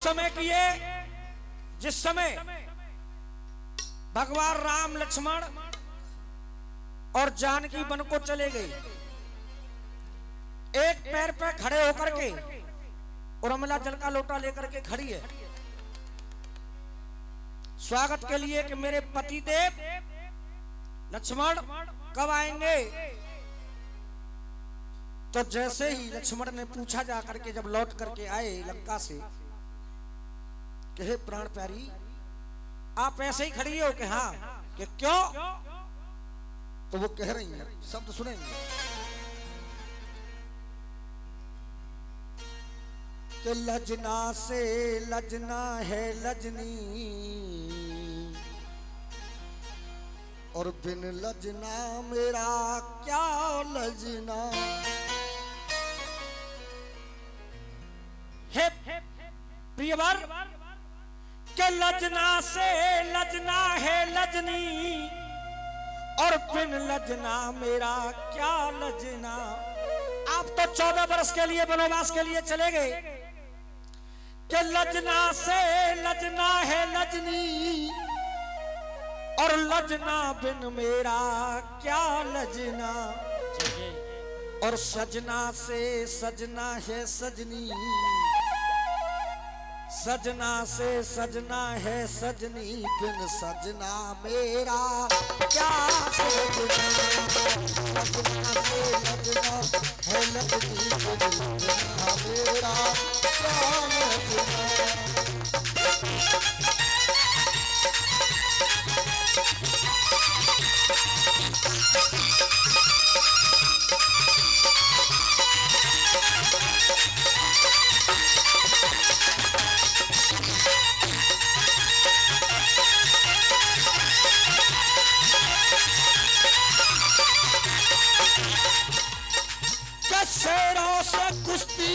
समय किए जिस समय भगवान राम लक्ष्मण और जानकी वन को चले गए, एक पैर पे खड़े होकर के उर्मिला जल का लोटा लेकर के खड़ी है स्वागत के लिए कि मेरे पति देव लक्ष्मण कब आएंगे। तो जैसे ही लक्ष्मण ने पूछा जाकर के जब लौट करके आए लंका से कि हे प्राण प्यारी आप ऐसे ही खड़ी हो कि हाँ कि क्यों, तो वो कह रही है शब्द सुनेंगे कि लजना से लजना है लजनी और बिन लजना मेरा क्या लजना। हे प्रियवर के लजना से लजना है लजनी और बिन लजना मेरा क्या लजना। आप तो 14 वर्ष के लिए वनवास के लिए चले गए कि लजना से लजना है लजनी और लजना बिन मेरा क्या लजना। और सजना से सजना है सजनी, सजना से सजना है सजनी बिन सजना मेरा क्या सजना। सजना से लजना है लजनी बिन सजना मेरा क्या लजना। शेरों से कुश्ती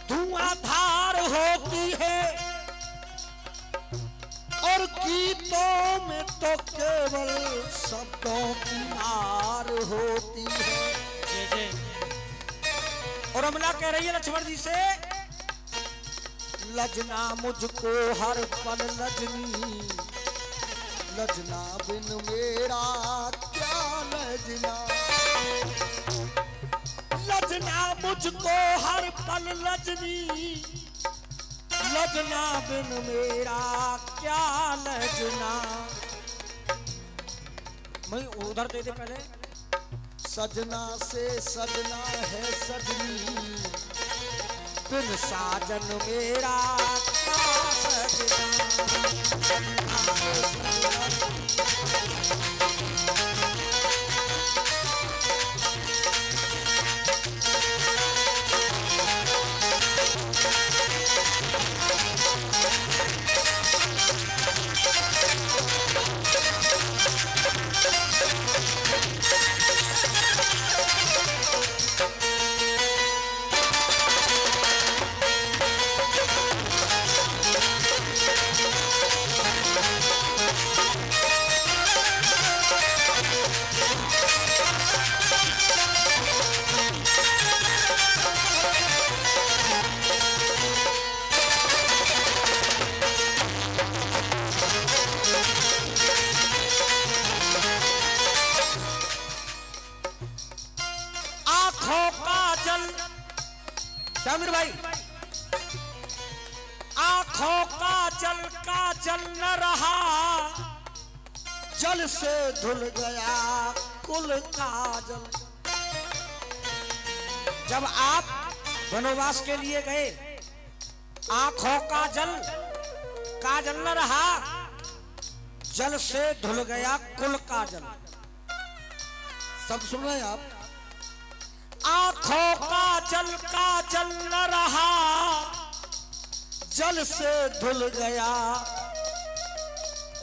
धुआंधार होती है और गीतों में तो केवल शब्दों की मार होती है। और उर्मिला कह रही है लक्ष्मण जी से लजना मुझको हर पल लजनी, लजना बिन मेरा क्या लजना। लजना मुझको हर पल लजनी, लजना बिन मेरा क्या लजना। मैं उधर दे दे पहले। सजना से सजना है सजनी बिन साजन मेरा क्या सजना। शामिर भाई, आंखों का जल न रहा, जल से धुल गया कुल काजल। जब आप वनवास के लिए गए आंखों का जल न रहा, जल से धुल गया कुल काजल। सब सुन रहे हैं आप। आंखों का जल न रहा, जल से धुल गया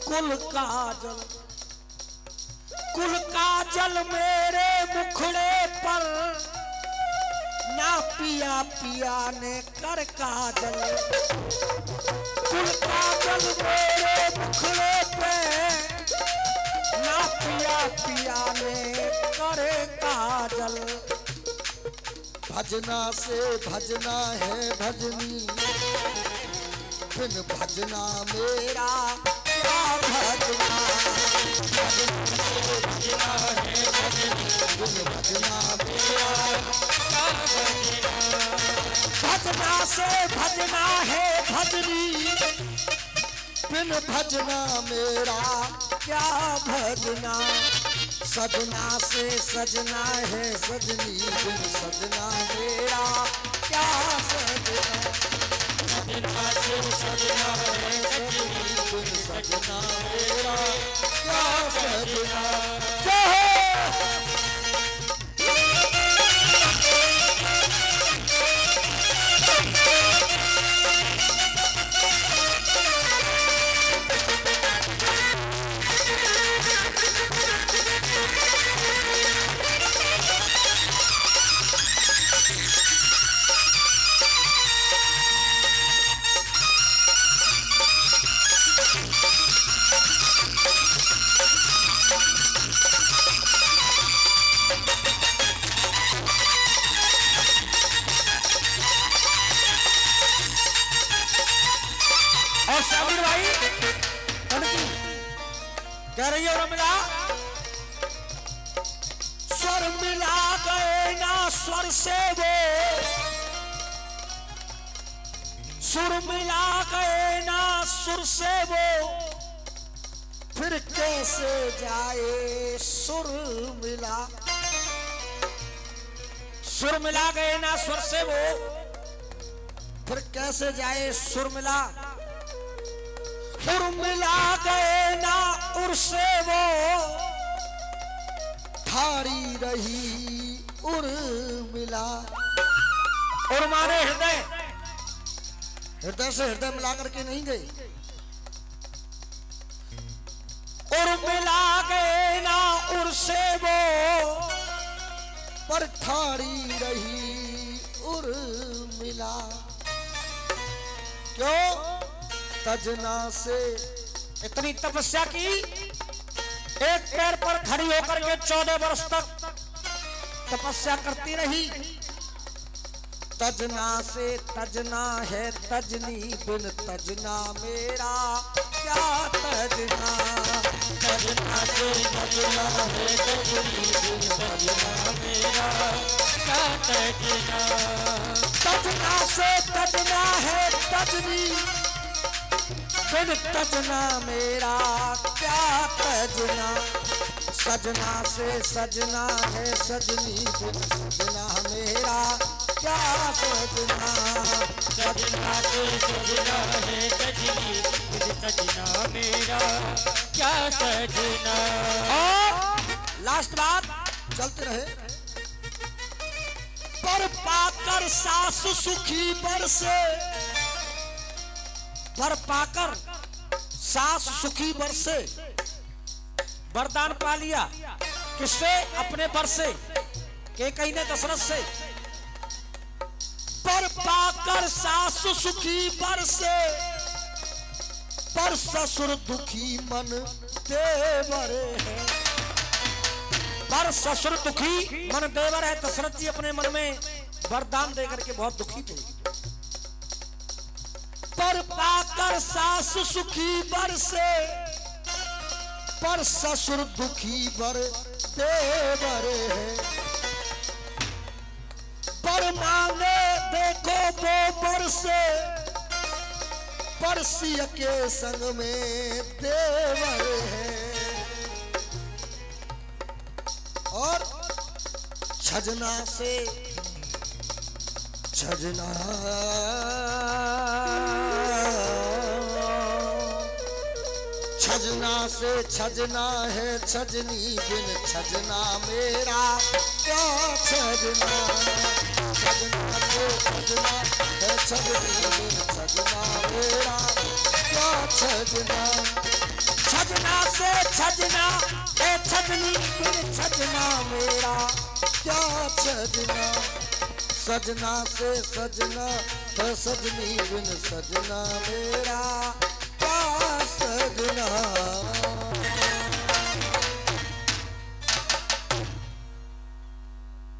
कुल काजल। कुल काजल मेरे मुखड़े पर ना पिया पिया ने कर काजल। कुल काजल मेरे मुखड़े पे ना पिया पिया ने कर काजल। भजना से भजना है भजनी बिन भजना मेरा क्या भजना, भजना है भजनी बिन भजना मेरा क्या भजना, भजना से भजना है भजनी बिन भजना मेरा क्या भजना, सजना से सजना है सजनी बिन सजना मेरा क्या सजना, सजना से सजना है सजनी बिन सजना मेरा क्या सजना। और शामिर भाई कह रही है रमिला, स्वर मिला गए ना स्वर से वो, सुर मिला गए ना सुर से वो, फिर कैसे जाए सुर मिला, सुर मिला गए ना स्वर से वो, फिर कैसे जाए सुर मिला, उर मिला गए ना उर से वो, ठाड़ी रही उर मिला, उर माने हृदय, हृदय से हृदय मिला करके नहीं गई, उर मिला गए ना उर से वो, पर ठाड़ी रही उर मिला, क्यों तजना से इतनी तपस्या की, एक पैर पर खड़ी होकर के 14 वर्ष तक तपस्या करती रही, तजना से तजना है तजनी बिन तजना मेरा क्या तजना, तजना से तजना है तजनी बिन तजना मेरा क्या तजना, तजना से तजना है तजनी बिन तजना मेरा क्या तजना, सजना से सजना है सजनी बिन सजना मेरा क्या सजना, सजना से सजना है सजनी बिन सजना मेरा क्या सजना। और लास्ट बात चलते रहे, पर पाकर सास सुखी बरसे, पर पाकर सास सुखी बरसे, वरदान पा लिया किससे, अपने बर से, के कहीं ने दशरथ से, पर पाकर सास सुखी बरसे, पर ससुर दुखी मन देवर है, पर ससुर दुखी मन देवर है। दशरथ जी अपने मन में वरदान देकर के बहुत दुखी थे, पर पाकर सास सुखी बर से, पर ससुर दुखी बर देवर है, पर मांगे देखो वो बर से, पर सिय के संग में देवर है, और छजना से छजना छजना से छजना है छजनी बिन छजना मेरा क्या छजना, छजना से छजना है छजनी बिन छजना मेरा क्या छजना, छजना से छजना है छजनी बिन छजना मेरा क्या छजना, सजना से सजना है सजनी बिन सजना मेरा क्या सजना।